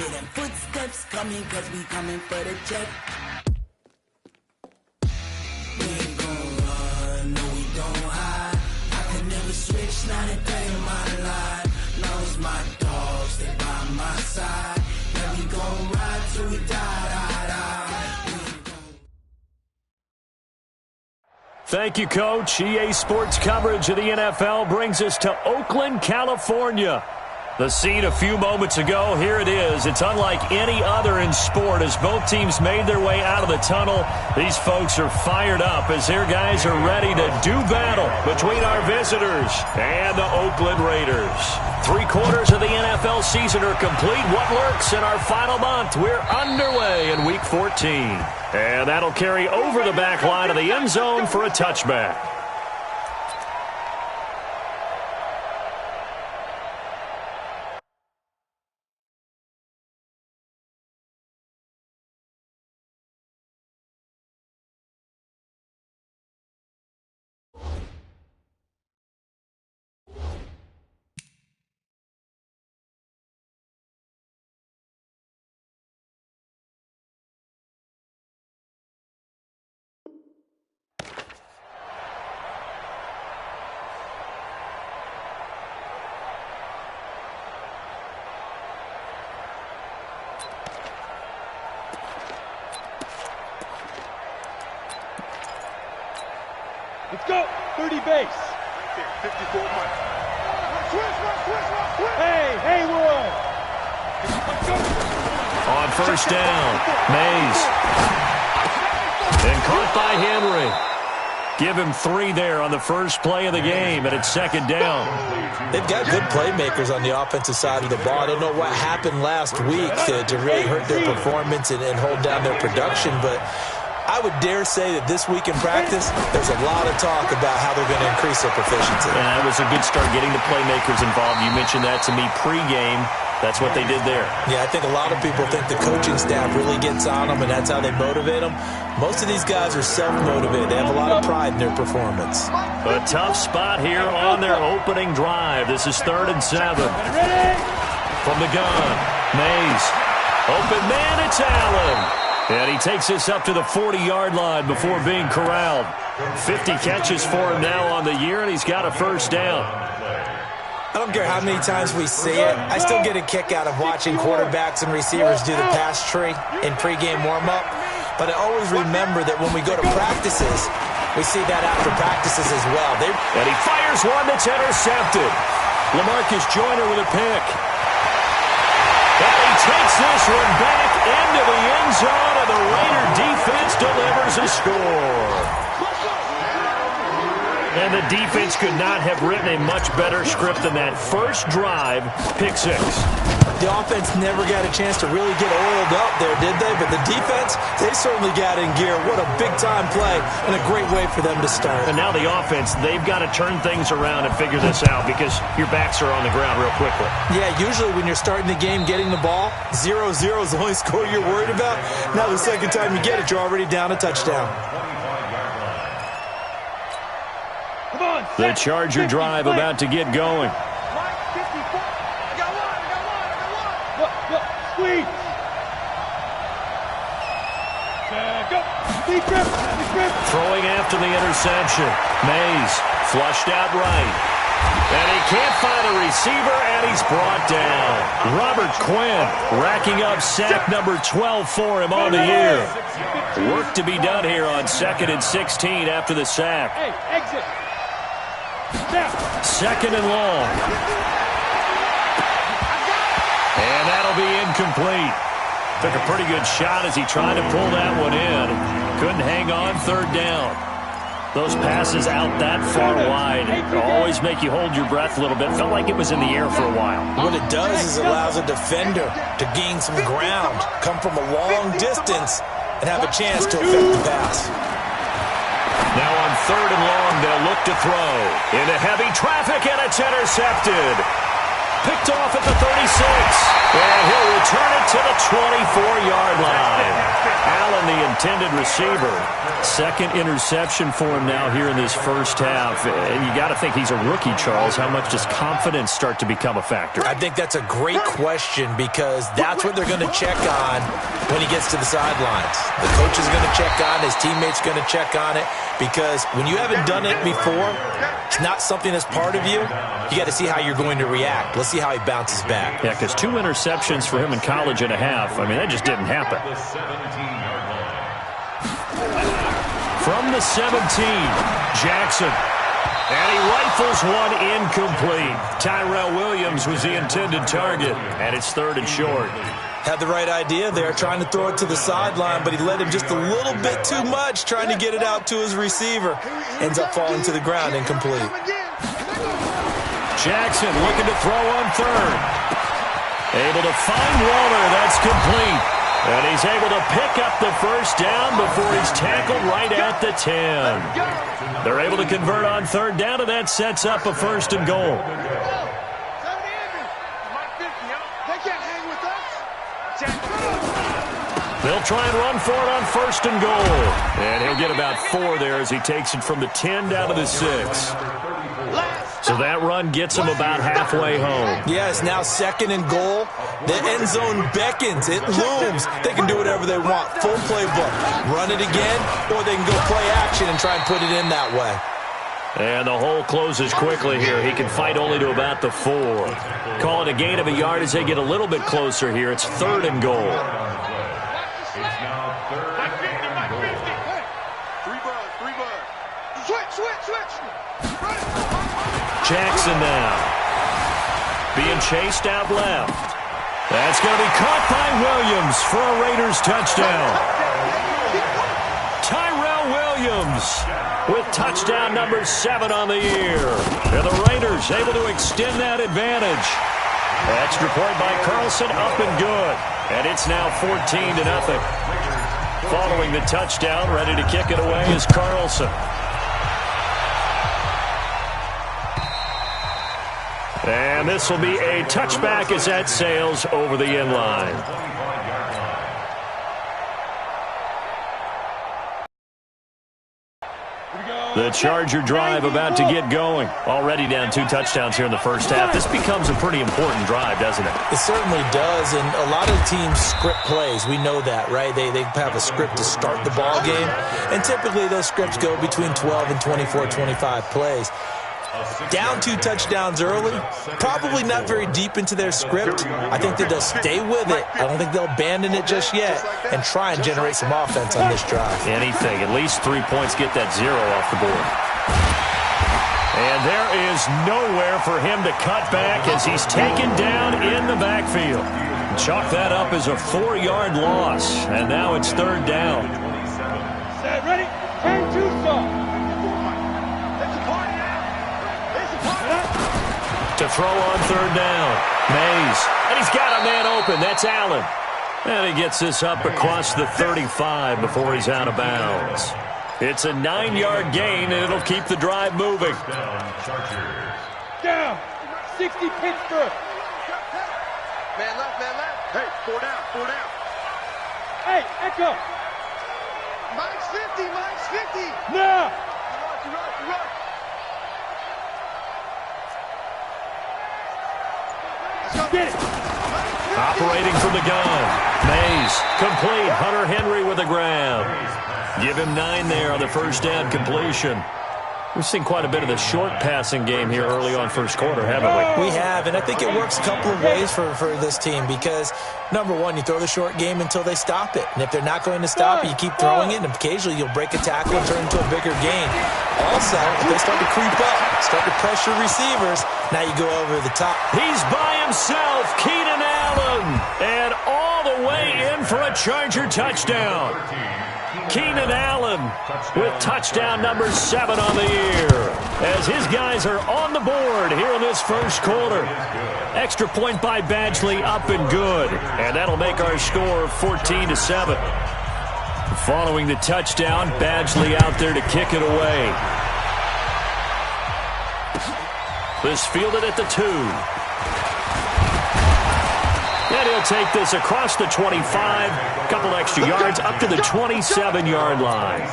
Hear them footsteps coming, cause we coming for the check. We ain't gon' run, no we don't hide. I can never switch, not a day in my life. Now it's my dogs, they by my side. Yeah, we gon' ride till we die. Thank you, Coach. EA Sports coverage of the NFL brings us to Oakland, California. The scene a few moments ago, here it is. It's unlike any other in sport as both teams made their way out of the tunnel. These folks are fired up as their guys are ready to do battle between our visitors and the Oakland Raiders. 3/4 of the NFL season are complete. What lurks in our final month? We're underway in Week 14. And that'll carry over the back line of the end zone for a touchback. Let's go. 30 base. 54 months. Hey, Haywood. On first down, Mays. And caught by Henry. Give him 3 there on the first play of the game, and it's second down. They've got good playmakers on the offensive side of the ball. I don't know what happened last week to really hurt their performance and hold down their production, but I would dare say that this week in practice, there's a lot of talk about how they're going to increase their proficiency. And that was a good start getting the playmakers involved. You mentioned that to me pregame. That's what they did there. Yeah, I think a lot of people think the coaching staff really gets on them, and that's how they motivate them. Most of these guys are self-motivated. They have a lot of pride in their performance. A tough spot here on their opening drive. This is 3rd and 7. From the gun, Mays. Open man, it's Allen. And he takes this up to the 40-yard line before being corralled. 50 catches for him now on the year, and he's got a first down. I don't care how many times we see it. I still get a kick out of watching quarterbacks and receivers do the pass tree in pregame warm-up. But I always remember that when we go to practices, we see that after practices as well. And he fires one that's intercepted. LaMarcus Joyner with a pick. And he takes this one back into the end zone, and the Raider defense delivers a score. And the defense could not have written a much better script than that. First drive, pick 6. The offense never got a chance to really get oiled up there, did they? But the defense, they certainly got in gear. What a big-time play and a great way for them to start. And now the offense, they've got to turn things around and figure this out because your backs are on the ground real quickly. Yeah, usually when you're starting the game getting the ball, 0-0 is the only score you're worried about. Now the second time you get it, you're already down a touchdown. The Charger drive about to get going. Throwing after the interception. Mays flushed out right. And he can't find a receiver, and he's brought down. Robert Quinn racking up sack number 12 for him on the year. Work to be done here on 2nd and 16 after the sack. Hey, exit. 2nd and long. And that'll be incomplete. Took a pretty good shot as he tried to pull that one in. Couldn't hang on 3rd down. Those passes out that far wide always make you hold your breath a little bit. Felt like it was in the air for a while. What it does is it allows a defender to gain some ground, come from a long distance, and have a chance to affect the pass. Now on 3rd and long, they'll look to throw. Into heavy traffic, and it's intercepted. Picked off at the 36. And he'll return it to the 24-yard line. Allen, the intended receiver. Second interception for him now here in this first half. And you got to think he's a rookie, Charles. How much does confidence start to become a factor? I think that's a great question because that's what they're going to check on when he gets to the sidelines. The coach is going to check on, his teammates going to check on it, because when you haven't done it before, it's not something that's part of you. You got to see how you're going to react. Let's see how he bounces back. Yeah, because 2 interceptions for him in college and a half. I mean, that just didn't happen. From the 17, Jackson. And he rifles one incomplete. Tyrell Williams was the intended target, and it's 3rd and short. Had the right idea there, trying to throw it to the sideline, but he led him just a little bit too much, trying to get it out to his receiver. Ends up falling to the ground, incomplete. Jackson looking to throw on 3rd. Able to find Waller. That's complete. And he's able to pick up the first down before he's tackled right at the 10. They're able to convert on 3rd down, and that sets up a 1st and goal. They'll try and run for it on 1st and goal. And he'll get about 4 there as he takes it from the 10 down to the 6. So that run gets him about halfway home. Yeah, it's now 2nd and goal. The end zone beckons. It looms. They can do whatever they want. Full playbook. Run it again, or they can go play action and try and put it in that way. And the hole closes quickly here. He can fight only to about the 4. Call it a gain of a yard as they get a little bit closer here. It's 3rd and goal. Jackson now. Being chased out left. That's going to be caught by Williams for a Raiders touchdown. Tyrell Williams with touchdown number 7 on the year. And the Raiders able to extend that advantage. Extra point by Carlson, up and good. And it's now 14-0. Following the touchdown, ready to kick it away is Carlson. And this will be a touchback as that sails over the end line. The Charger drive about to get going. Already down 2 touchdowns here in the first half. This becomes a pretty important drive, doesn't it? It certainly does, and a lot of teams script plays. We know that, right? They have a script to start the ball game, and typically those scripts go between 12 and 24, 25 plays. Down 2 touchdowns early, probably not very deep into their script. I think that they'll stay with it. I don't think they'll abandon it just yet and try and generate some offense on this drive. Anything, at least 3 points, get that 0 off the board. And there is nowhere for him to cut back as he's taken down in the backfield. Chalk that up as a 4-yard loss, and now it's 3rd down. Set, ready, turn 2 soft. To throw on 3rd down. Mays. And he's got a man open. That's Allen. And he gets this up across the 35 before he's out of bounds. It's a 9-yard gain, and it'll keep the drive moving. Down. 60 Pittsburgh. Man left, man left. Hey, 4 down, 4 down. Hey, Echo. Mike's 50, Mike's 50. No. You run. Get it. Operating from the gun. Mays. Complete. Hunter Henry with the grab. Give him 9 there on the first down completion. We've seen quite a bit of the short passing game here early on first quarter, haven't we? We have, and I think it works a couple of ways for this team because, number one, you throw the short game until they stop it. And if they're not going to stop it, you keep throwing it, and occasionally you'll break a tackle and turn into a bigger gain. Also, if they start to creep up, start to pressure receivers, now you go over the top. He's by himself, Keenan Allen, and all the way in for a Charger touchdown. Keenan Allen with touchdown number 7 on the year as his guys are on the board here in this first quarter. Extra point by Badgley, up and good, and that'll make our score 14-7. Following the touchdown, Badgley out there to kick it away. This fielded at the 2. And he'll take this across the 25, a couple extra yards, up to the 27-yard line.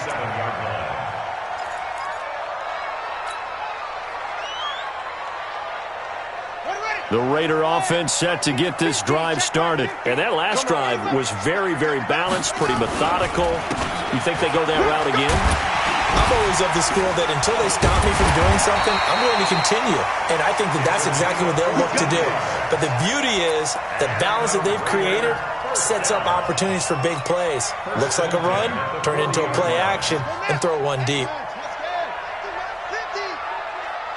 The Raider offense set to get this drive started. And that last drive was very, very balanced, pretty methodical. You think they go that route again? I'm always of the school that until they stop me from doing something, I'm going to continue. And I think that that's exactly what they'll look to do. But the beauty is the balance that they've created sets up opportunities for big plays. Looks like a run, turn into a play action, and throw one deep.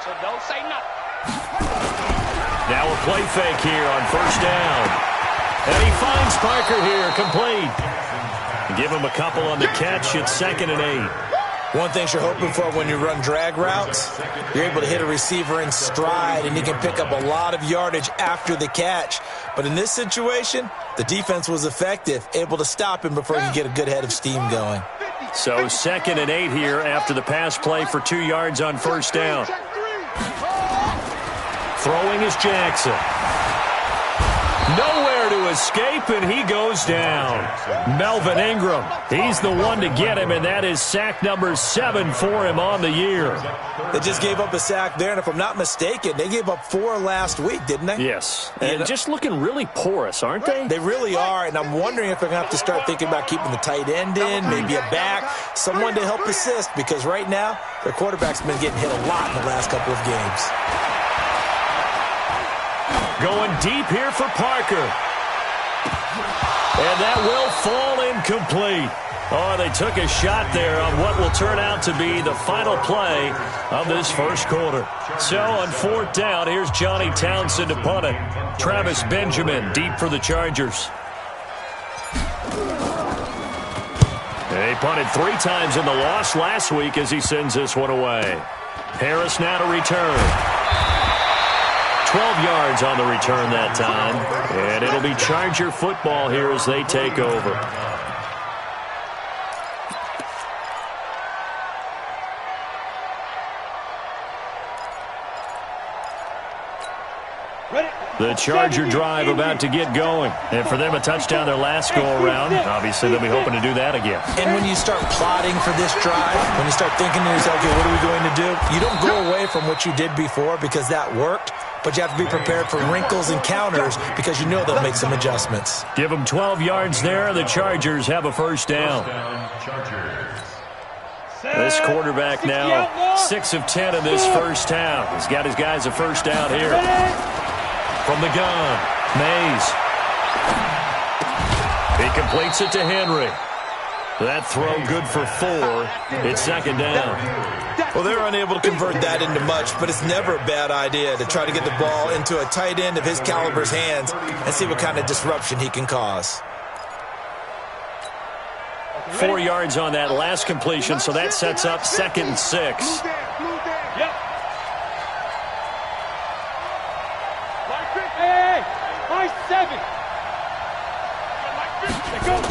So don't say nothing. Now a play fake here on first down. And he finds Parker here, complete. Give him a couple on the catch. It's 2nd and 8. One thing you're hoping for when you run drag routes, you're able to hit a receiver in stride, and he can pick up a lot of yardage after the catch. But in this situation, the defense was effective, able to stop him before you get a good head of steam going. So 2nd and 8 here after the pass play for 2 yards on first down. Throwing is Jackson. Nowhere to escape, and he goes down. Melvin Ingram, he's the one to get him, and that is sack number 7 for him on the year. They just gave up a sack there, and if I'm not mistaken, they gave up 4 last week, didn't they? Yes, and just looking really porous, aren't they? They really are, and I'm wondering if they're going to have to start thinking about keeping the tight end in, maybe a back, someone to help assist, because right now, their quarterback's been getting hit a lot in the last couple of games. Going deep here for Parker. And that will fall incomplete. Oh, they took a shot there on what will turn out to be the final play of this first quarter. So on 4th down, here's Johnny Townsend to punt it. Travis Benjamin deep for the Chargers. They punted 3 times in the loss last week as he sends this one away. Harris now to return. 12 yards on the return that time. And it'll be Charger football here as they take over. The Charger drive about to get going. And for them, a touchdown their last go-around. Obviously, they'll be hoping to do that again. And when you start plotting for this drive, when you start thinking to yourself, okay, what are we going to do? You don't go away from what you did before because that worked. But you have to be prepared for wrinkles and counters because you know they'll make some adjustments. Give them 12 yards there. The Chargers have a first down. This quarterback now 6 of 10 in this first half. He's got his guys a first down here. From the gun, Mays. He completes it to Henry. That throw good for 4. It's 2nd down. Well, they're unable to convert that into much, but it's never a bad idea to try to get the ball into a tight end of his caliber's hands and see what kind of disruption he can cause. 4 yards on that last completion, so that sets up 2nd and 6.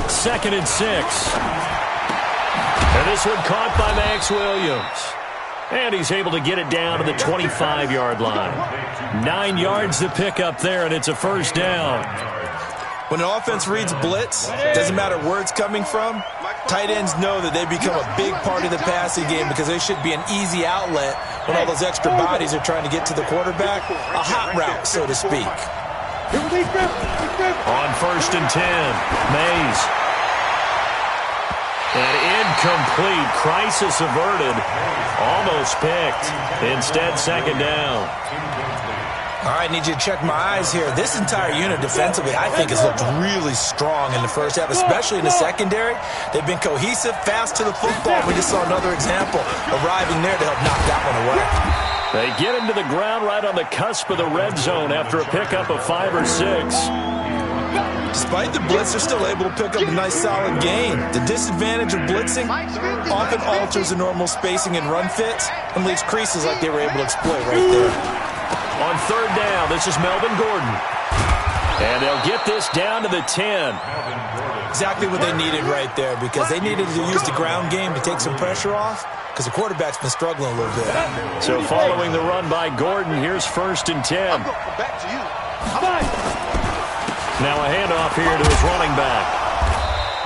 Second and 6. And this one caught by Max Williams. And he's able to get it down to the 25-yard line. 9 yards to pick up there, and it's a first down. When an offense reads blitz, doesn't matter where it's coming from, tight ends know that they become a big part of the passing game because they should be an easy outlet when all those extra bodies are trying to get to the quarterback. A hot route, so to speak. On 1st and 10, Mays. And incomplete. Crisis averted. Almost picked. Instead, 2nd down. All right, I need you to check my eyes here. This entire unit defensively, I think, has looked really strong in the first half, especially in the secondary. They've been cohesive, fast to the football. We just saw another example arriving there to help knock that one away. They get him to the ground right on the cusp of the red zone after a pickup of 5 or 6. Despite the blitz, they're still able to pick up a nice solid gain. The disadvantage of blitzing often alters the normal spacing and run fits and leaves creases like they were able to exploit right there. On 3rd down, this is Melvin Gordon. And they'll get this down to the 10. Exactly what they needed right there because they needed to use the ground game to take some pressure off because the quarterback's been struggling a little bit. So following the run by Gordon, here's 1st and 10. Back to you. Now a handoff here to his running back.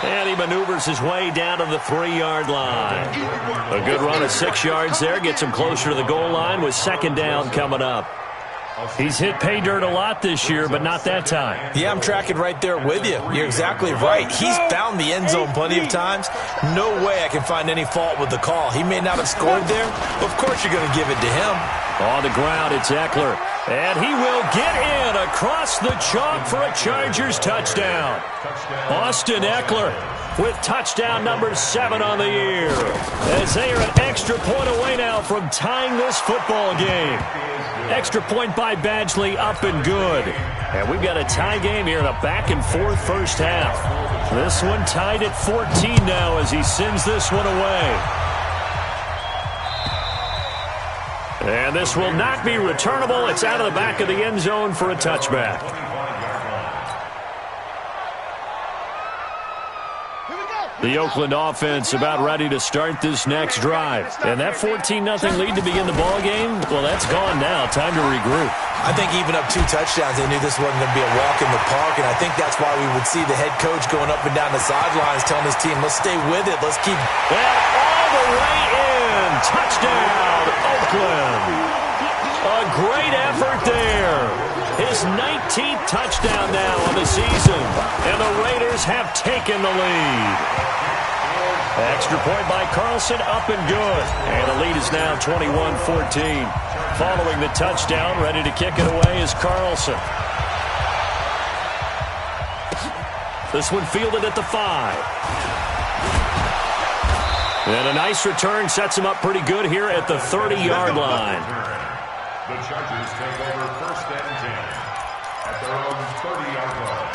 And he maneuvers his way down to the 3-yard line. A good run of 6 yards there. Gets him closer to the goal line with second down coming up. He's hit pay dirt a lot this year, but not that time. Yeah, I'm tracking right there with you. You're exactly right. He's found the end zone plenty of times. No way I can find any fault with the call. He may not have scored there, but of course you're going to give it to him. On the ground, it's Eckler. And he will get in across the chalk for a Chargers touchdown. Austin Eckler with touchdown number 7 on the year. As they are an extra point away now from tying this football game. Extra point by Badgley, up and good. And we've got a tie game here in a back-and-forth first half. This one tied at 14 now as he sends this one away. And this will not be returnable. It's out of the back of the end zone for a touchback. The Oakland offense about ready to start this next drive. And that 14-0 lead to begin the ball game, well, that's gone now. Time to regroup. I think even up 2 touchdowns, they knew this wasn't going to be a walk in the park, and I think that's why we would see the head coach going up and down the sidelines telling his team, let's stay with it, let's keep... Well, all the way in. Touchdown, Oakland. A great effort there. His 19th touchdown now on the season, and the Raiders have taken the lead. Extra point by Carlson, up and good. And the lead is now 21-14. Following the touchdown, ready to kick it away is Carlson. This one fielded at the 5. And a nice return sets him up pretty good here at the 30-yard line. The Chargers take over 1st and 10 at their own 30-yard line.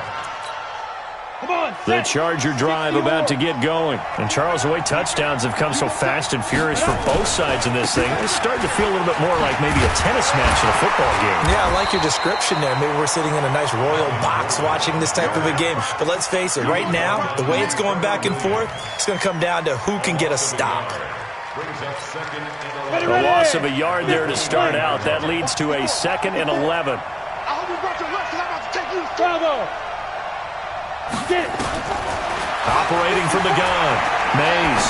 The Charger drive about to get going. And Charles, the way touchdowns have come so fast and furious for both sides in this thing, it's starting to feel a little bit more like maybe a tennis match in a football game. Yeah, I like your description there. Maybe we're sitting in a nice royal box watching this type of a game. But let's face it, right now, the way it's going back and forth, it's going to come down to who can get a stop. A loss of a yard there to start out. That leads to a 2nd and 11. I hope you brought your left, because I'm about to take you. Bravo. Get it. Operating from the gun, Mays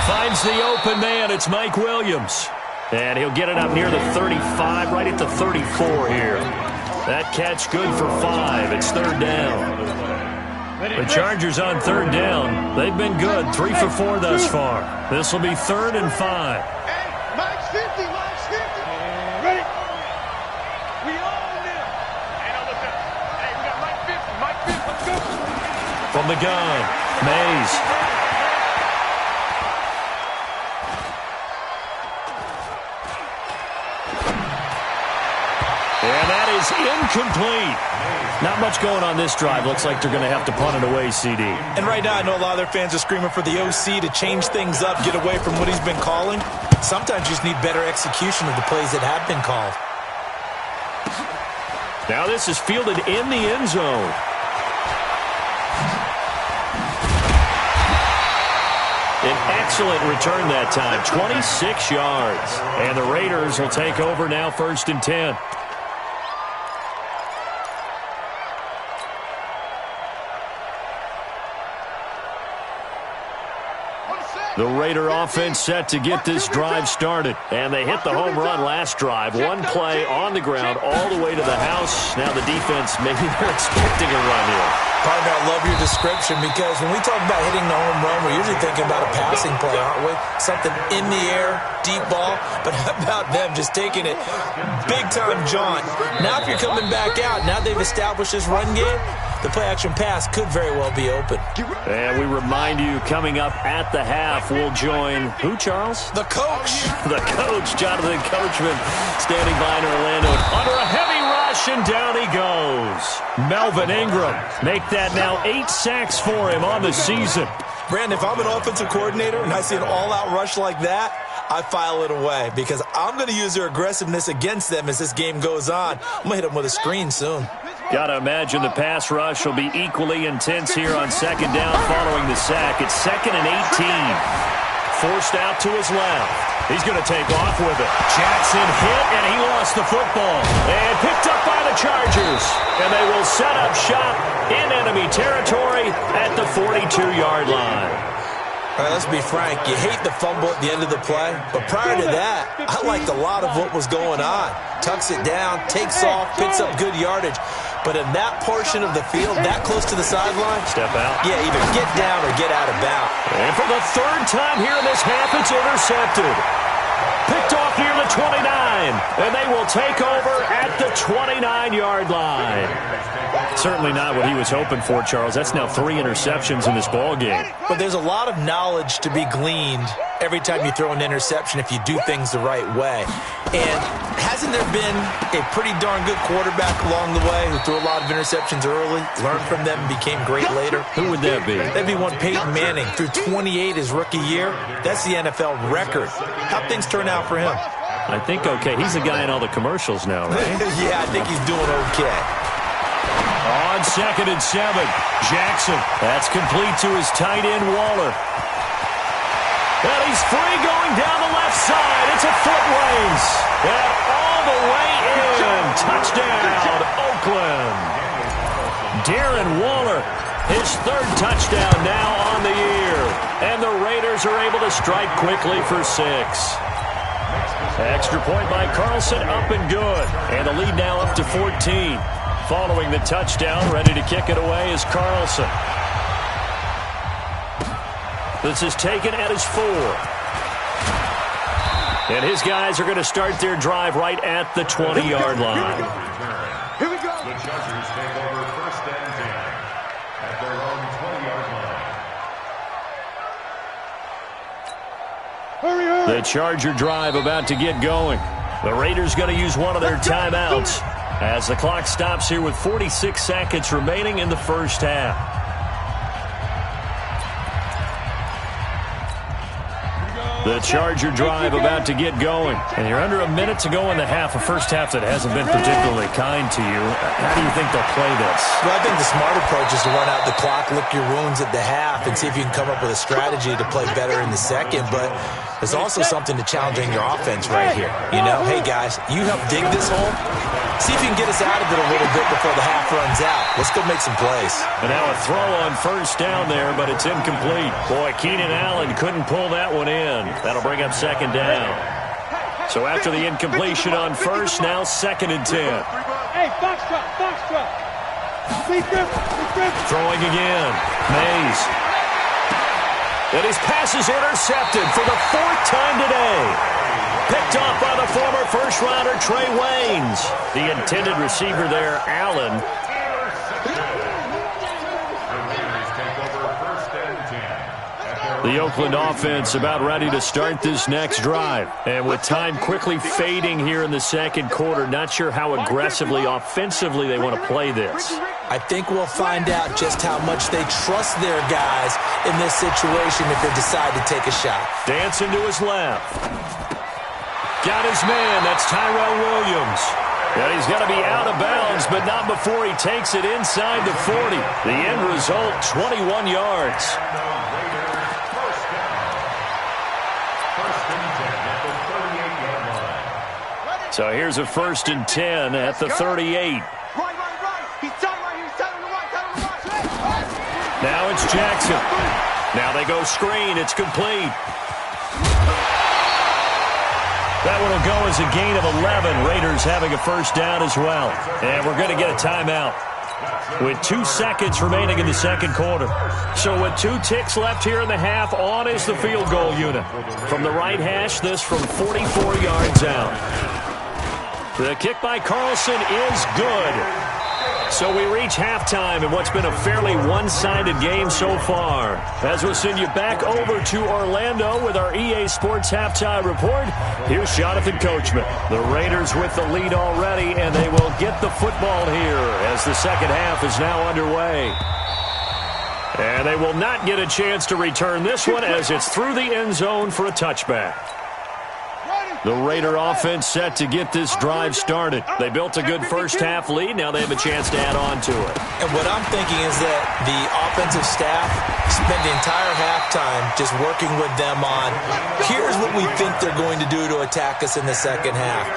finds the open man. It's Mike Williams. And he'll get it up near the 35, right at the 34 here. That catch good for 5. It's 3rd down. The Chargers on 3rd down. They've been good, 3 for 4 thus far. This will be 3rd and 5. Hey, Mike's 50, Mike's 50. Ready? We own them. Hey, no, look up. Hey, we got Mike 50, Mike 50. Let's go. From the gun, Mays. And that is incomplete. Not much going on this drive. Looks like they're going to have to punt it away, CD. And right now, I know a lot of their fans are screaming for the OC to change things up, get away from what he's been calling. Sometimes you just need better execution of the plays that have been called. Now this is fielded in the end zone. An excellent return that time, 26 yards. And the Raiders will take over now 1st and 10. The Raider offense set to get this drive started. And they hit the home run last drive. One play on the ground all the way to the house. Now the defense, maybe they're expecting a run here. Partner, I love your description because when we talk about hitting the home run, we're usually thinking about a passing play, aren't we? Something in the air, deep ball. But how about them just taking it big-time jaunt? Now if you're coming back out, now they've established this run game, the play-action pass could very well be open. And we remind you, coming up at the half, we'll join who, Charles? The coach. The coach, Jonathan Coachman, standing by in Orlando. Under a heavy rush, and down he goes. Melvin Ingram, make that now 8 sacks for him on the season. Brandon, if I'm an offensive coordinator and I see an all-out rush like that, I file it away because I'm going to use their aggressiveness against them as this game goes on. I'm going to hit them with a screen soon. Got to imagine the pass rush will be equally intense here on 2nd down following the sack. It's 2nd and 18. forced out to his left. He's going to take off with it. Jackson hit, and he lost the football. And picked up by the Chargers. And they will set up shop in enemy territory at the 42-yard line. All right, let's be frank. You hate the fumble at the end of the play, but prior to that, I liked a lot of what was going on. Tucks it down, takes off, picks up good yardage. But in that portion of the field, that close to the sideline, step out. Yeah, either get down or get out of bounds. And for the third time here in this half, it's intercepted. Picked off near the 29, and they will take over at the 29-yard line. Certainly not what he was hoping for, Charles. That's now 3 interceptions in this ball game. But there's a lot of knowledge to be gleaned every time you throw an interception if you do things the right way. And hasn't there been a pretty darn good quarterback along the way who threw a lot of interceptions early, learned from them, and became great later? Who would that be? That'd be one Peyton Manning. Threw 28 his rookie year. That's the NFL record. How'd things turn out for him? I think okay. He's the guy in all the commercials now, right? Yeah, I think he's doing okay. On 2nd and 7, Jackson. That's complete to his tight end, Waller. And he's free going down the left side. It's a foot race. And all the way in. Touchdown, Oakland. Darren Waller, his 3rd touchdown now on the year. And the Raiders are able to strike quickly for 6. Extra point by Carlson, up and good. And the lead now up to 14. Following the touchdown, ready to kick it away is Carlson. This is taken at his 4. And his guys are going to start their drive right at the 20-yard line. Here we go. The Chargers take over 1st and 10 at their own 20-yard line. Hurry, hurry. The Charger drive about to get going. The Raiders going to use one of their timeouts as the clock stops here with 46 seconds remaining in the first half. The Charger drive about to get going. And you're under a minute to go in the half, a first half that hasn't been particularly kind to you. How do you think they'll play this? Well, I think the smart approach is to run out the clock, lick your wounds at the half, and see if you can come up with a strategy to play better in the second. But there's also something to challenging your offense right here. You know, hey, guys, you help dig this hole. See if you can get us out of it a little bit before the half runs out. Let's go make some plays. And now a throw on first down there, but it's incomplete. Boy, Keenan Allen couldn't pull that one in. That'll bring up 2nd down. So after the incompletion on first, now 2nd and 10. Hey, box drop. Throwing again. Mays. And his pass is intercepted for the 4th time today. Picked off by the former first-rounder Trey Waynes. The intended receiver there, Allen. The Oakland offense about ready to start this next drive. And with time quickly fading here in the second quarter, not sure how aggressively, offensively they want to play this. I think we'll find out just how much they trust their guys in this situation if they decide to take a shot. Dancing to his left. Got his man. That's Tyrell Williams. And he's got to be out of bounds, but not before he takes it inside the 40. The end result, 21 yards. So here's a 1st and 10 at the 38. Now it's Jackson. Now they go screen. It's complete. That one will go as a gain of 11. Raiders having a first down as well. And we're going to get a timeout with 2 seconds remaining in the second quarter. So with 2 ticks left here in the half, on is the field goal unit. From the right hash, this from 44 yards out. The kick by Carlson is good. So we reach halftime in what's been a fairly one-sided game so far. As we'll send you back over to Orlando with our EA Sports Halftime Report, here's Jonathan Coachman. The Raiders with the lead already, and they will get the football here as the second half is now underway. And they will not get a chance to return this one as it's through the end zone for a touchback. Ready. The Raider offense set to get this drive started. They built a good first-half lead. Now they have a chance to add on to it. And what I'm thinking is that the offensive staff spent the entire halftime just working with them on, here's what we think they're going to do to attack us in the second half.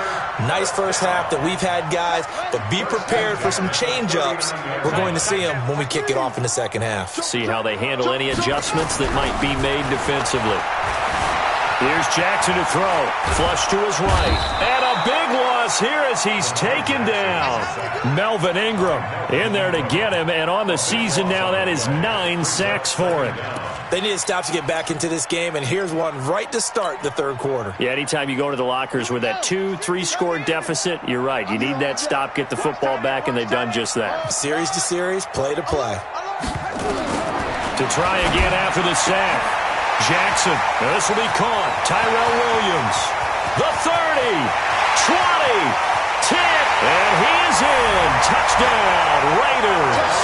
Nice first half that we've had, guys, but be prepared for some change-ups. We're going to see them when we kick it off in the second half. See how they handle any adjustments that might be made defensively. Here's Jackson to throw. Flush to his right. And a big loss here as he's taken down. Melvin Ingram in there to get him. And on the season now, that is 9 sacks for him. They need to stop to get back into this game, and here's one right to start the third quarter. Yeah, anytime you go to the lockers with that 2-3 score deficit, you're right. You need that stop, get the football back, and they've done just that. Series to series, play to play. To try again after the sack. Jackson, this will be caught. Tyrell Williams, the 30, 20, 10, and he is in. Touchdown, Raiders.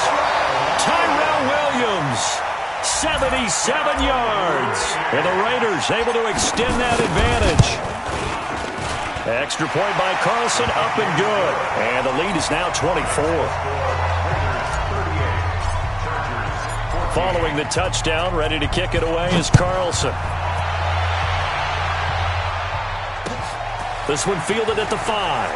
Tyrell Williams, 77 yards. And the Raiders able to extend that advantage. Extra point by Carlson, up and good. And the lead is now 24. Following the touchdown, ready to kick it away is Carlson. This one fielded at the 5.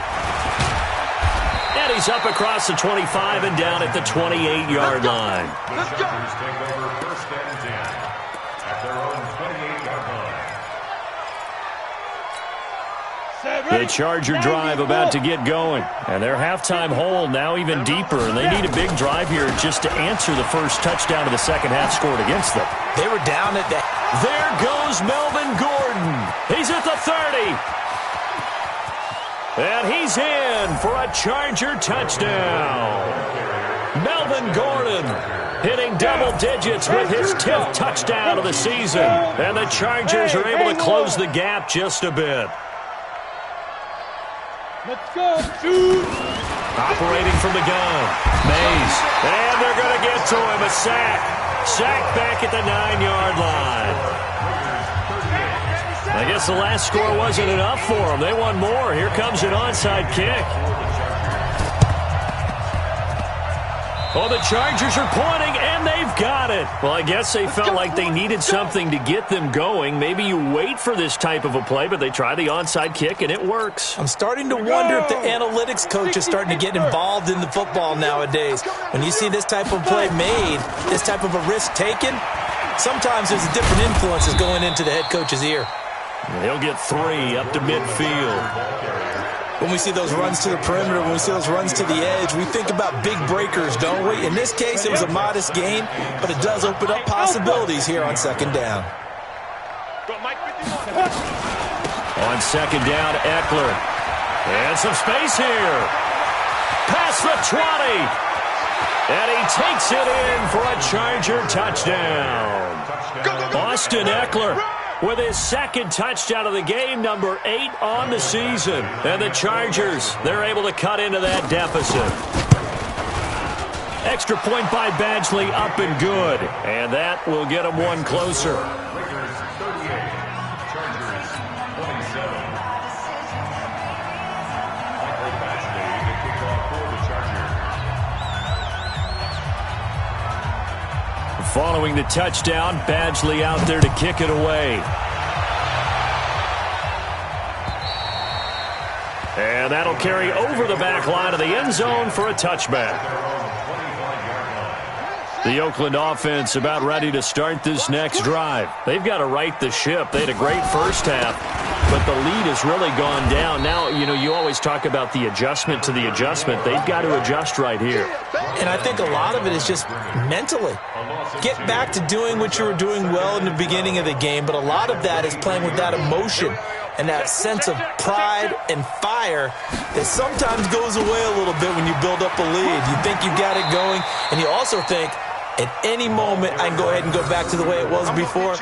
And he's up across the 25 and down at the 28-yard line. The Chargers take over first and 10 at their own 28-yard line. The Charger drive about to get going. And their halftime hole now even deeper. And they need a big drive here just to answer the first touchdown of the second half scored against them. They were down at that. There goes Melvin Gordon. He's at the 30. And he's in for a Charger touchdown. Melvin Gordon hitting double digits with his 10th touchdown of the season. And the Chargers are able to close the gap just a bit. Let's go. Shoot. Operating from the gun. Mays. And they're going to get to him. A sack. Sack back at the 9-yard line. I guess the last score wasn't enough for them. They want more. Here comes an onside kick. Oh, the Chargers are pointing, and they've got it. Well, I guess they felt like they needed something to get them going. Maybe you wait for this type of a play, but they try the onside kick, and it works. I'm starting to wonder if the analytics coach is starting to get involved in the football nowadays. When you see this type of play made, this type of a risk taken, sometimes there's a different influences going into the head coach's ear. He'll get 3 up to midfield. When we see those runs to the perimeter, when we see those runs to the edge, we think about big breakers, don't we? In this case, it was a modest gain, but it does open up possibilities here on second down. On second down, Eckler. And some space here. Past the 20. And he takes it in for a Charger touchdown. Austin Eckler with his second touchdown of the game, number 8 on the season. And the Chargers, they're able to cut into that deficit. Extra point by Badgley, up and good. And that will get them one closer. Raiders 38, Chargers 27. Michael Badgley to kick off for the Chargers. Following the touchdown, Badgley out there to kick it away. And that'll carry over the back line of the end zone for a touchback. The Oakland offense about ready to start this next drive. They've got to right the ship. They had a great first half, but the lead has really gone down. Now, you always talk about the adjustment to the adjustment. They've got to adjust right here. And I think a lot of it is just mentally. Get back to doing what you were doing well in the beginning of the game, but a lot of that is playing with that emotion and that sense of pride and fire that sometimes goes away a little bit when you build up a lead. You think you got it going, and you also think, at any moment, I can go ahead and go back to the way it was before.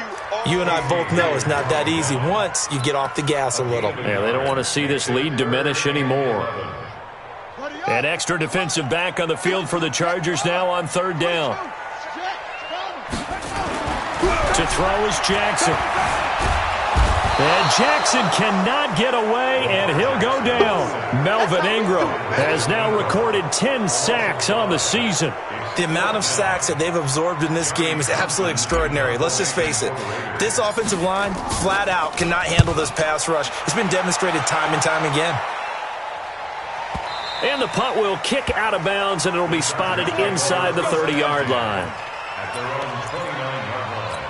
You and I both know it's not that easy once you get off the gas a little. Yeah, they don't want to see this lead diminish anymore. An extra defensive back on the field for the Chargers now on third down. To throw is Jackson. And Jackson cannot get away, and he'll go down. Melvin Ingram has now recorded 10 sacks on the season. The amount of sacks that they've absorbed in this game is absolutely extraordinary. Let's just face it. This offensive line, flat out, cannot handle this pass rush. It's been demonstrated time and time again. And the punt will kick out of bounds, and it'll be spotted inside the 30-yard line. At their own 29-yard line.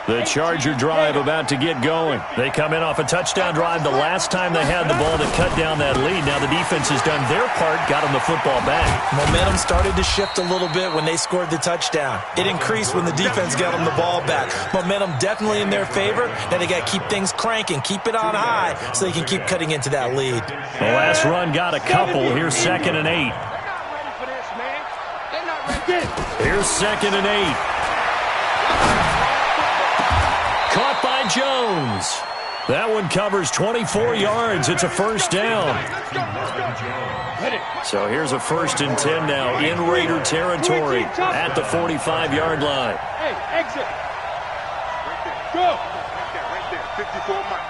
The Charger drive about to get going. They come in off a touchdown drive the last time they had the ball to cut down that lead. Now the defense has done their part, got them the football back. Momentum started to shift a little bit when they scored the touchdown. It increased when the defense got them the ball back. Momentum definitely in their favor. Now they got to keep things cranking, keep it on high so they can keep cutting into that lead. The last run got a couple. Here's 2nd and 8. Here's 2nd and 8. Caught by Jones. That one covers 24 yards. It's a first down. So here's a 1st and 10 now in Raider territory at the 45-yard line. Hey, exit. Right there. Go. Right there. 54 Mike.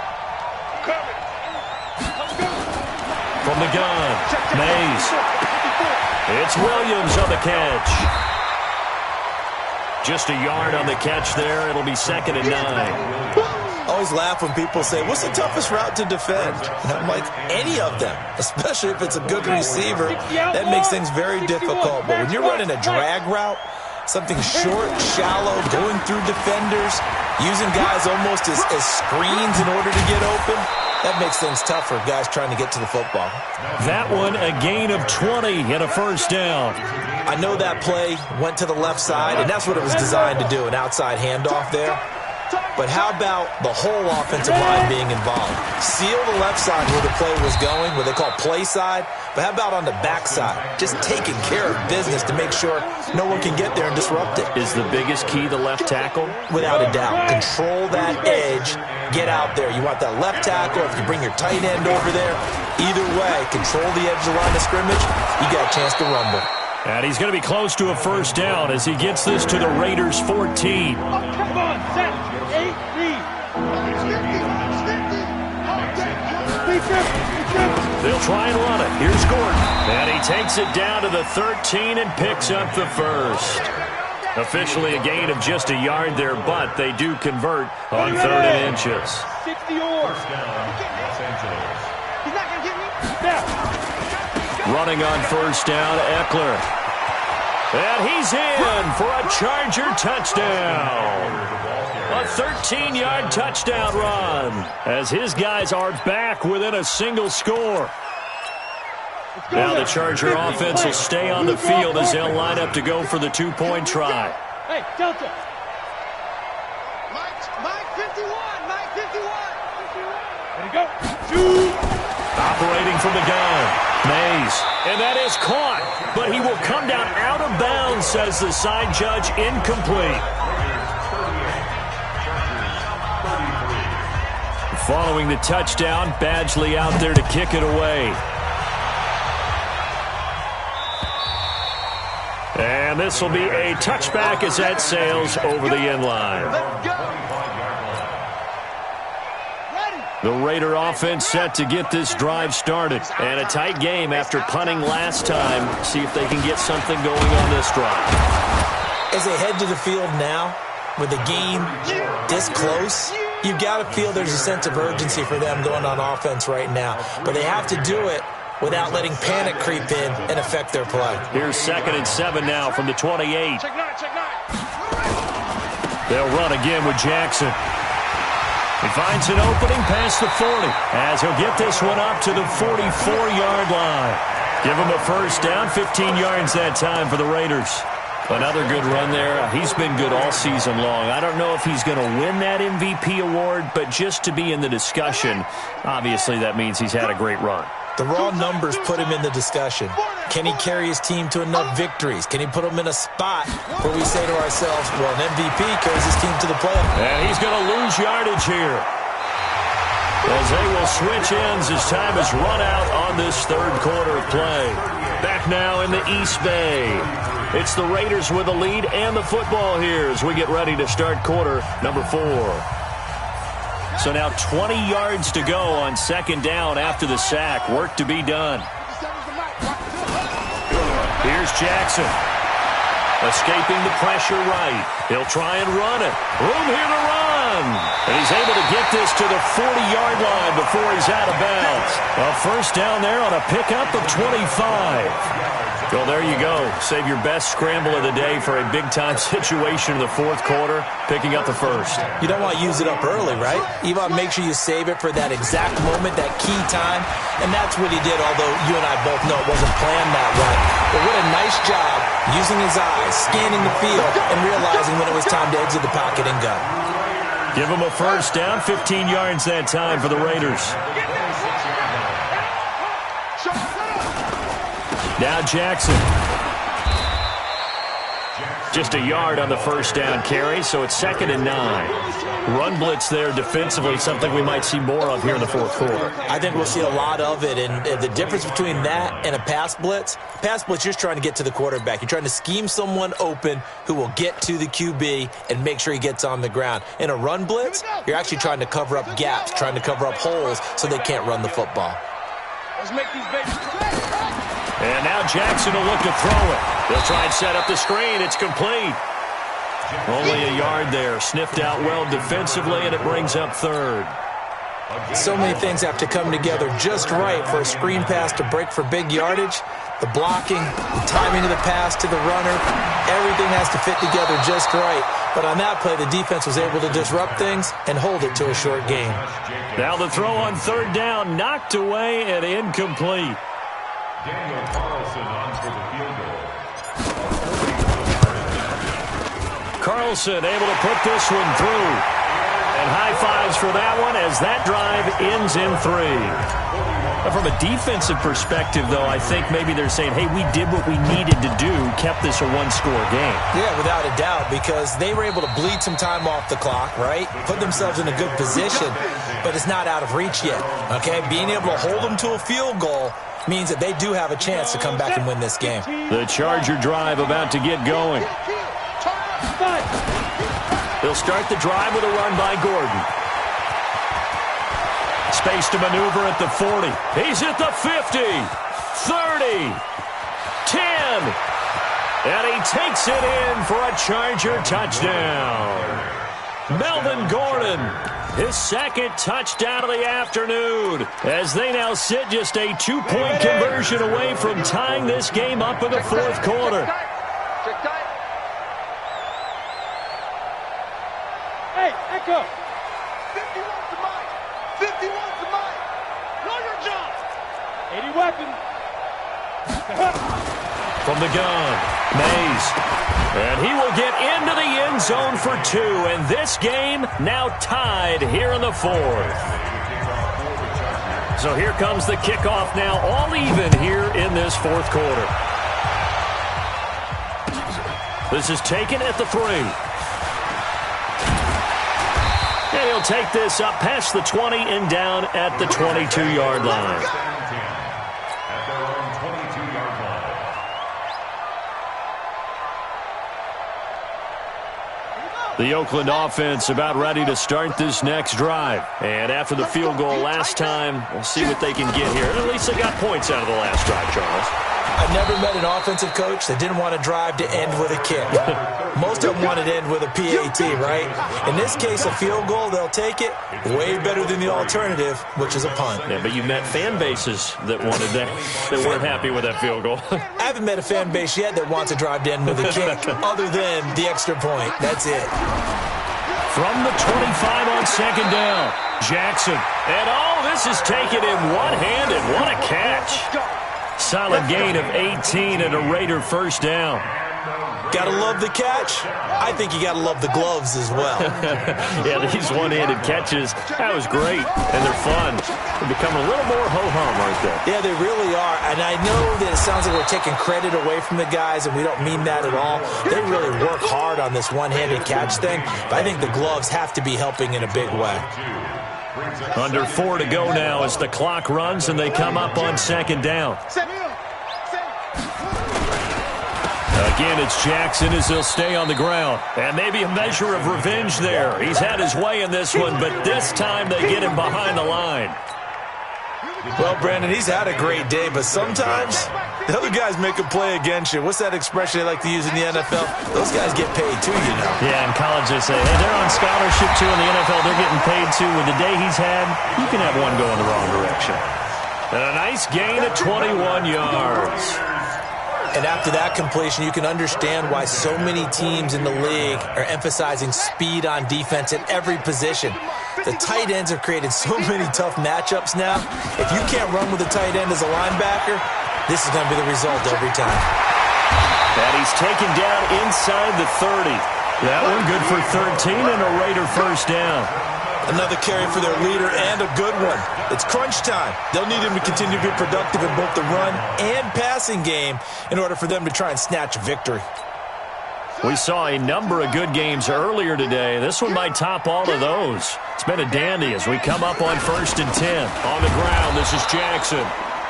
Coming. From the gun, Mays. It's Williams on the catch. Just a yard on the catch there. It'll be 2nd and 9. Always laugh when people say, what's the toughest route to defend? And I'm like, any of them, especially if it's a good receiver. That makes things very difficult. But when you're running a drag route, something short, shallow, going through defenders, using guys almost as screens in order to get open, that makes things tough for guys trying to get to the football. That one, a gain of 20 and a first down. I know that play went to the left side, and that's what it was designed to do, an outside handoff there. But how about the whole offensive line being involved? Seal the left side where the play was going, what they call play side. But how about on the back side? Just taking care of business to make sure no one can get there and disrupt it. Is the biggest key the left tackle? Without a doubt. Control that edge. Get out there. You want that left tackle. If you bring your tight end over there, either way, control the edge of the line of scrimmage, you got a chance to rumble. And he's going to be close to a first down as he gets this to the Raiders' 14. Come on, set. 8 lead. They'll try and run it. Here's Gordon. And he takes it down to the 13 and picks up the first. Officially a gain of just a yard there, but they do convert on 3rd and inches. 60 or. First down, Los Angeles. He's not going to get me. Now. Running on first down, Eckler. And he's in for a Charger touchdown. A 13-yard touchdown run as his guys are back within a single score. Now the Charger offense will stay on the field as they'll line up to go for the 2-point try. Hey, Delta. Mike 51. Mike 51. There you go. Shoot. Operating from the gun, Mays. And that is caught, but he will come down out of bounds, says the side judge, incomplete. Following the touchdown, Badgley out there to kick it away. And this will be a touchback as that sails over the end line. The Raider offense set to get this drive started. And a tight game after punting last time. See if they can get something going on this drive. As they head to the field now, with the game this close, you've got to feel there's a sense of urgency for them going on offense right now. But they have to do it without letting panic creep in and affect their play. Here's 2nd and 7 now from the 28. Check nine. They'll run again with Jackson. He finds an opening past the 40 as he'll get this one up to the 44-yard line. Give him a first down, 15 yards that time for the Raiders. Another good run there. He's been good all season long. I don't know if he's going to win that MVP award, but just to be in the discussion, obviously that means he's had a great run. The raw numbers put him in the discussion. Can he carry his team to enough victories? Can he put them in a spot where we say to ourselves, well, an MVP carries his team to the playoffs? And he's going to lose yardage here, as they will switch ends as time is run out on this third quarter of play. Back now in the East Bay. It's the Raiders with the lead and the football here as we get ready to start quarter number 4. So So now 20 yards to go on second down after the sack. Work to be done. Here's Jackson. Escaping the pressure right. He'll try and run it. Room here to run. And he's able to get this to the 40-yard line before he's out of bounds. A first down there on a pickup of 25. Well, there you go. Save your best scramble of the day for a big-time situation in the fourth quarter, picking up the first. You don't want to use it up early, right? You want to make sure you save it for that exact moment, that key time. And that's what he did, although you and I both know it wasn't planned that way. But what a nice job using his eyes, scanning the field, and realizing when it was time to exit the pocket and go. Give him a first down, 15 yards that time for the Raiders. Now Jackson. Just a yard on the first down carry, so it's 2nd and 9. Run blitz there defensively, something we might see more of here in the fourth quarter. I think we'll see a lot of it, and the difference between that and a pass blitz, you're just trying to get to the quarterback. You're trying to scheme someone open who will get to the QB and make sure he gets on the ground. In a run blitz, you're actually trying to cover up gaps, trying to cover up holes so they can't run the football. Let's make these babies. And now Jackson will look to throw it. They'll try and set up the screen. It's complete. Only a yard there. Sniffed out well defensively, and it brings up 3rd. So many things have to come together just right for a screen pass to break for big yardage. The blocking, the timing of the pass to the runner, everything has to fit together just right. But on that play, the defense was able to disrupt things and hold it to a short game. Now the throw on 3rd down, knocked away and incomplete. Daniel Carlson on for the field goal. Carlson able to put this one through. And high fives for that one as that drive ends in 3. But from a defensive perspective, though, I think maybe they're saying, hey, we did what we needed to do, kept this a one-score game. Yeah, without a doubt, because they were able to bleed some time off the clock, right? Put themselves in a good position, but it's not out of reach yet, okay? Being able to hold them to a field goal means that they do have a chance to come back and win this game. The Charger drive about to get going. They'll start the drive with a run by Gordon. Space to maneuver at the 40. He's at the 50, 30, 10. And he takes it in for a Charger touchdown. Melvin Gordon, his 2nd touchdown of the afternoon, as they now sit just a 2-point conversion away from tying this game up in the fourth quarter. Hey, Echo. 51's the mic. 51's the mic. Know your job. 80 weapon. From the gun, Mays. And he will get into the end zone for 2. And this game now tied here in the 4th. So here comes the kickoff now, all even here in this fourth quarter. This is taken at the 3. And he'll take this up past the 20 and down at the 22-yard line. At their own 22-yard line. The Oakland offense about ready to start this next drive. And after the field goal last time, we'll see what they can get here. At least they got points out of the last drive, Charles. I've never met an offensive coach that didn't want to drive to end with a kick. Most of them wanted to end with a PAT, right? In this case, a field goal, they'll take it. Way better than the alternative, which is a punt. Yeah, but you met fan bases that wanted that, that weren't happy with that field goal. I haven't met a fan base yet that wants to drive to end with a kick, other than the extra point. That's it. From the 25 on second down, Jackson. And this is taken in one-handed. What a catch. Solid gain of 18 and a Raider first down. Gotta love the catch. I think you gotta love the gloves as well. Yeah, these one-handed catches, that was great, and they're fun. They're becoming a little more ho-hum, aren't they? Yeah, they really are, and I know that it sounds like we're taking credit away from the guys, and we don't mean that at all. They really work hard on this one-handed catch thing, but I think the gloves have to be helping in a big way. Under 4 to go now as the clock runs, and they come up on second down. Again, it's Jackson as he'll stay on the ground. And maybe a measure of revenge there. He's had his way in this one, but this time they get him behind the line. Well, Brandon, he's had a great day, but sometimes the other guys make a play against you. What's that expression they like to use in the NFL? Those guys get paid too, you know. Yeah, in college they say, hey, they're on scholarship too. In the NFL, they're getting paid too. With the day he's had, you can have one go in the wrong direction. And a nice gain of 21 yards. And after that completion, you can understand why so many teams in the league are emphasizing speed on defense at every position. The tight ends have created so many tough matchups now. If you can't run with a tight end as a linebacker, this is going to be the result every time. And he's taken down inside the 30. That one good for 13 and a Raider first down. Another carry for their leader and a good one. It's crunch time. They'll need him to continue to be productive in both the run and passing game in order for them to try and snatch a victory. We saw a number of good games earlier today. This one might top all of those. It's been a dandy as we come up on 1st and 10. On the ground, this is Jackson.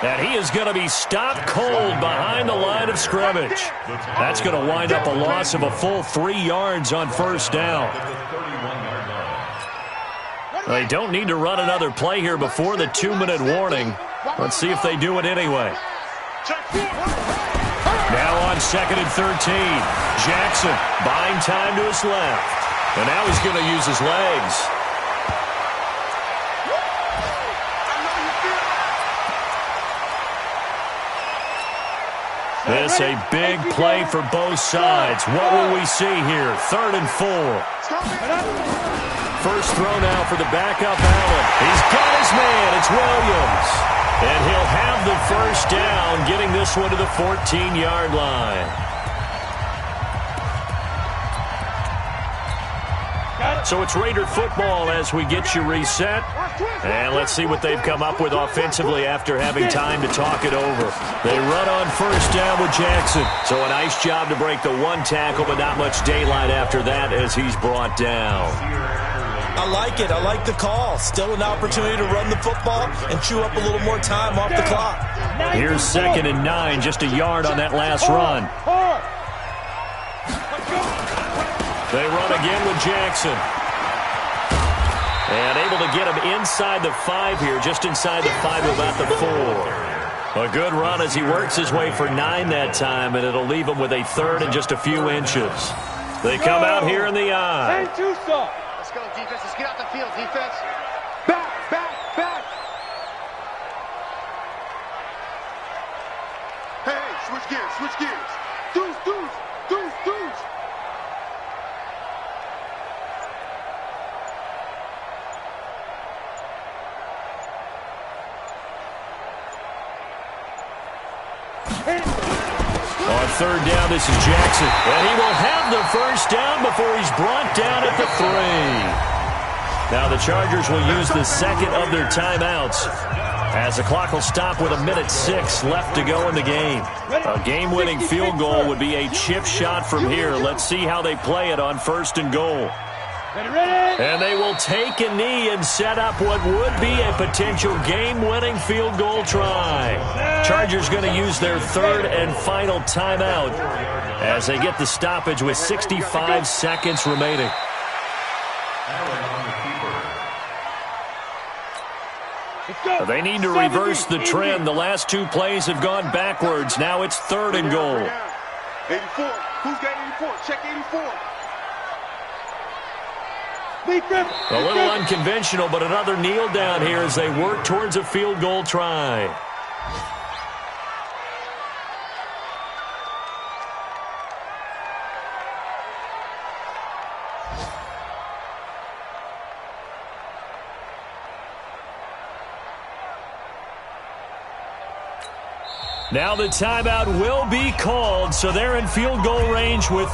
And he is going to be stopped cold behind the line of scrimmage. That's going to wind up a loss of a full 3 yards on first down. They don't need to run another play here before the 2-minute warning. Let's see if they do it anyway. Now on 2nd and 13. Jackson buying time to his left. And now he's going to use his legs. This a big play for both sides. What will we see here? 3rd and 4. First throw now for the backup Allen. He's got his man. It's Williams. And he'll have the first down, getting this one to the 14-yard line. So it's Raider football as we get you reset. And let's see what they've come up with offensively after having time to talk it over. They run on first down with Jackson. So a nice job to break the one tackle, but not much daylight after that as he's brought down. I like it. I like the call. Still an opportunity to run the football and chew up a little more time off the clock. Here's 2nd and 9, just a yard on that last run. They run again with Jackson. And able to get him inside the 5 here, just inside the 5, about the 4. A good run as he works his way for 9 that time, and it'll leave him with a 3rd and just a few inches. They come out here in the eye. Let's go, defense. Let's get out the field, defense. Back, back, back. Hey, switch gears, switch gears. Deuce, deuce, deuce, deuce. On 3rd down, this is Jackson. And he will have the first down before he's brought down at the 3. Now the Chargers will use the 2nd of their timeouts as the clock will stop with 1:06 left to go in the game. A game-winning field goal would be a chip shot from here. Let's see how they play it on 1st and goal. And they will take a knee and set up what would be a potential game-winning field goal try. Chargers going to use their 3rd and final timeout as they get the stoppage with 65 seconds remaining. They need to reverse the trend. The last 2 plays have gone backwards. Now it's 3rd and goal. 84. Who's got 84? Check 84. A little unconventional, but another kneel down here as they work towards a field goal try. Now the timeout will be called, so they're in field goal range with...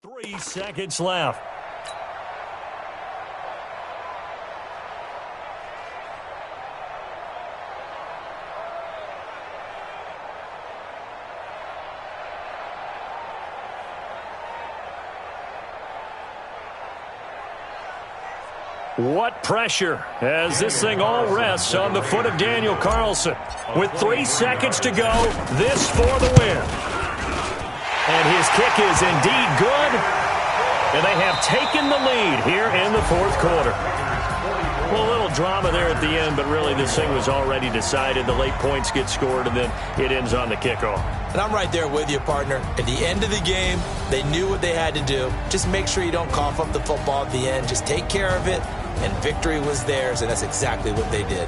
3 seconds left. What pressure as this thing all rests on the foot of Daniel Carlson. With 3 seconds to go, this for the win. And his kick is indeed good. And they have taken the lead here in the fourth quarter. Well, a little drama there at the end, but really this thing was already decided. The late points get scored, and then it ends on the kickoff. And I'm right there with you, partner. At the end of the game, they knew what they had to do. Just make sure you don't cough up the football at the end. Just take care of it. And victory was theirs, and that's exactly what they did.